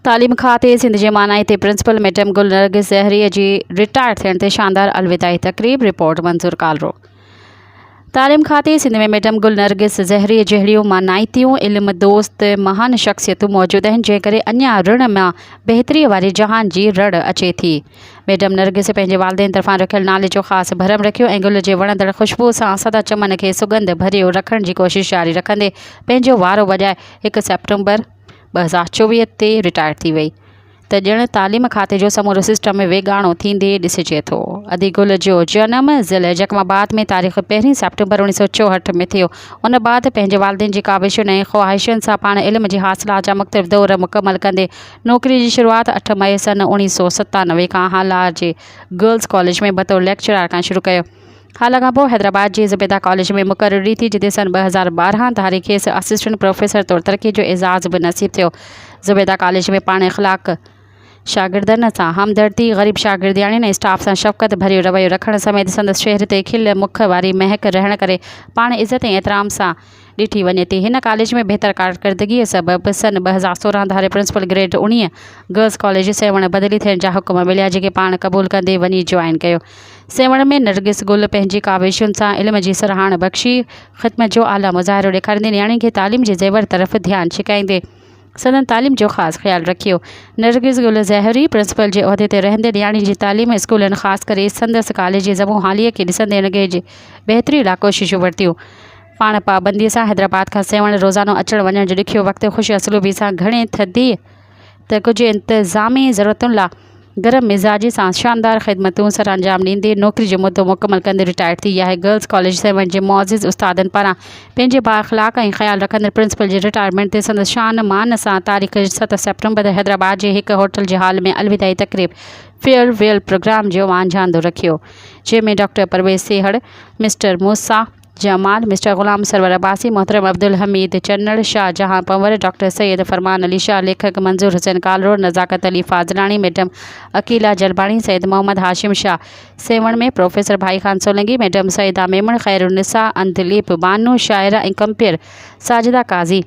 तालीम खाते सिंध जे मानाई ते प्रिंसिपल मैडम गुल नरगिस ज़हरी जी रिटायर थियण ते शानदार अलविदाई तकरीब। रिपोर्ट मंजूर कालरो। तालीम खाते सिंध में मैडम गुल नरगिस ज़हरी जहिड़ियूं मानाइतियूं इल्म दोस्त महान शख्सियतूं मौजूद आहिनि, जंहिं करे अञा ऋण मां बहितरीअ वारे जहान जी रड़ अचे थी। मैडम नरगिस पंहिंजे वालदेन तरफ़ां रखियल नाले जो ख़ासि भरम रखियो ऐं गुल जे वणंदड़ ख़ुशबू सां सदा चमन खे सुगंध भरियो रखण जी कोशिश जारी रखंदे पंहिंजो वारो वॼाए 1 सेप्टेम्बर 2024 ते रिटायर थी वई। त ॼण तालीम खाते जो समूरो सिस्टम वेगाणो थींदे ॾिसिजे थो। अदी गुल जो जनम ज़िले जकमाबाद में तारीख़ 1 सेप्टेम्बर 1964 में थियो। उन बाद पंहिंजे वालदेन जी काविशुनि ऐं ख़्वाहिशुनि सां पाण इल्म जी हासिलात जा मुख़्तलिफ़ दौर मुकमल कंदे नौकरी जी शुरूआत 8 मई सन 1997 खां हालार जे गर्ल्स कॉलेज में बतौर लेक्चरार खां शुरू कयो। हाल खां पोइ हैदराबाद जी ज़ुबैदा कॉलेज में मुक़ररी थी, जिते सन 2012 तारीख़ खेसि असिस्टेंट प्रोफेसर तौरु तरक़ी जो एज़ाज़ बि नसीब थियो। ज़ुबैदा कॉलेज में पाण इख़लाक़ शागिर्दनि सां हमदर्दी, ग़रीब शागिर्दियाणियुनि ऐं स्टाफ सां शफ़क़त भरियो रवैयो रखण समेत संदसि शहर ते खिल मुख वारी महक रहण करे पाण इज़त ऐं एहतराम सां ॾिठी वञे थी। हिन कॉलेज में बहितर कारकर्दगीअ सबबि सन 2016 धारे प्रिंसिपल ग्रेड 19 गर्ल्स कॉलेज सेवण बदिली थियण जा हुकुम मिलिया, जेके पाण क़बूल कंदे वञी ज्वाइन कयो। सेवण में नरगिस गुल पंहिंजी काविशुनि सां इल्म जी सराहण बख़्शी ख़िदमत जो आला मुज़ाहिरो ॾेखारींदे नियाणी खे तालीम जे ज़ेवर तरफ़ ध्यानु छिकाईंदे सदन तालीम जो ख़ासि ख़्यालु रखियो। नरगिस गुल ज़हरी प्रिंसिपल जे उहिदे ते रहंदे नियाणी जी तालीम स्कूलनि ख़ासि करे संदसि कॉलेज जे ज़मूं हालीअ खे ॾिसंदे उनखे बहितरी लाइ कोशिशूं वरितियूं। पाण पाबंदीअ सां हैदराबाद खां सेवण रोज़ानो अचण वञण जो ॾुखियो वक़्तु ख़ुशि असलूबी सां घणे थधी त कुझु इंतज़ामी ज़रूरतुनि लाइ गरम मिज़ाजी सां शानदार ख़िदमतूं सर अंजाम ॾींदे नौकरी जो मुद्दो मुकमल कंदे रिटायर थी। आहे गर्ल्स कॉलेज सेवन जे मुअज़्ज़िज़ उस्तादनि पारां पंहिंजे बाअख़लाक़ ऐं ख़्यालु रखंदड़ प्रिंसिपल जे रिटायरमेंट ते संदसि शान मान सां तारीख़ 7 सेप्टेम्बर हैदराबाद जे हिकु होटल जे हाल में अलविदाई तकरीब फेयरवेल प्रोग्राम जो वांझांदो रखियो, जंहिंमें डॉक्टर परवेज़ सेहड़, मिस्टर मूसा जमाल, मिस्टर ग़ुलाम सरवर अब्बासी, मोहतरम अब्दुल हमीद चन्नड़, शाहजहां पंवर, डॉक्टर सैयद फरमान अली शाह, लेखक मंजूर हुसैन कालरो, नज़ाकत अली फाज़लानी, मैडम अकीला जलबाणी, सैयद मोहम्मद हाशिम शाह सेवण में, प्रोफेसर भाई खान सोलंकी, मैडम सईदा मेमण, खैरुन्निसा अंदलीप बानू, शाइरा ऐं कंपेयर साजिदा काज़ी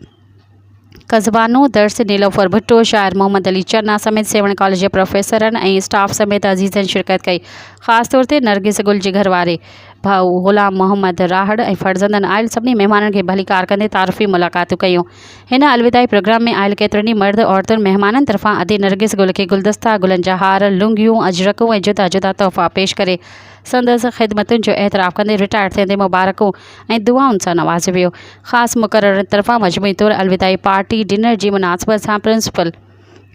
कज़बानो, दर्स नीलोफर भुट्टो, शाइर मोहम्मद अली चन्ना समेत सेवण कॉलेज जे प्रोफेसरनि ऐं स्टाफ समेत अज़ीज़नि शिरकत कई। ख़ासि तौर ते नरगिस गुल जे घरवारे भाउ ग़ुलाम मोहम्मद राहड़ ऐं फर्ज़ंदनि आयल सभिनी महिमाननि खे भलीकार कंदे तारीफ़ी मुलाक़ातूं कयूं। हिन अलविदाई प्रोग्राम में आयल केतिरनि ई मर्द औरतुनि महिमाननि तरफ़ां अदी नरगिस गुल खे गुलदस्ता, गुलनि जा हार, लुंगियूं, अजरकूं ऐं जुदा जुदा तोहफ़ा पेश करे संदसि ख़िदमतुनि जो एतिराफ़ कंदे रिटायर थियंदे मुबारकूं ऐं दुआउनि सां नवाज़ियो वियो। ख़ासि मुक़ररनि तरफ़ां मजमूई तौरु अलविदाई पार्टी डिनर जी मुनासिबत सां प्रिंसिपल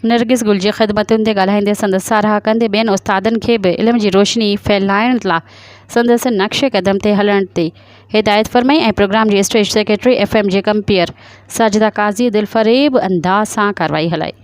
नरगिस गुल जी ख़िदमतुनि ते ॻाल्हाईंदे संदसि साराह कंदे ॿियनि उस्तादनि खे बि इल्म जी रोशनी फैलाइण लाइ संदसि नक्शे क़दम ते हलण ते हिदायत फरमाई ऐं प्रोग्राम जी स्टेज सेक्रेटरी FM जे कंपेयर साजिदा काज़ी दिलफ़रेब अंदाज़ सां कार्रवाई हलाई।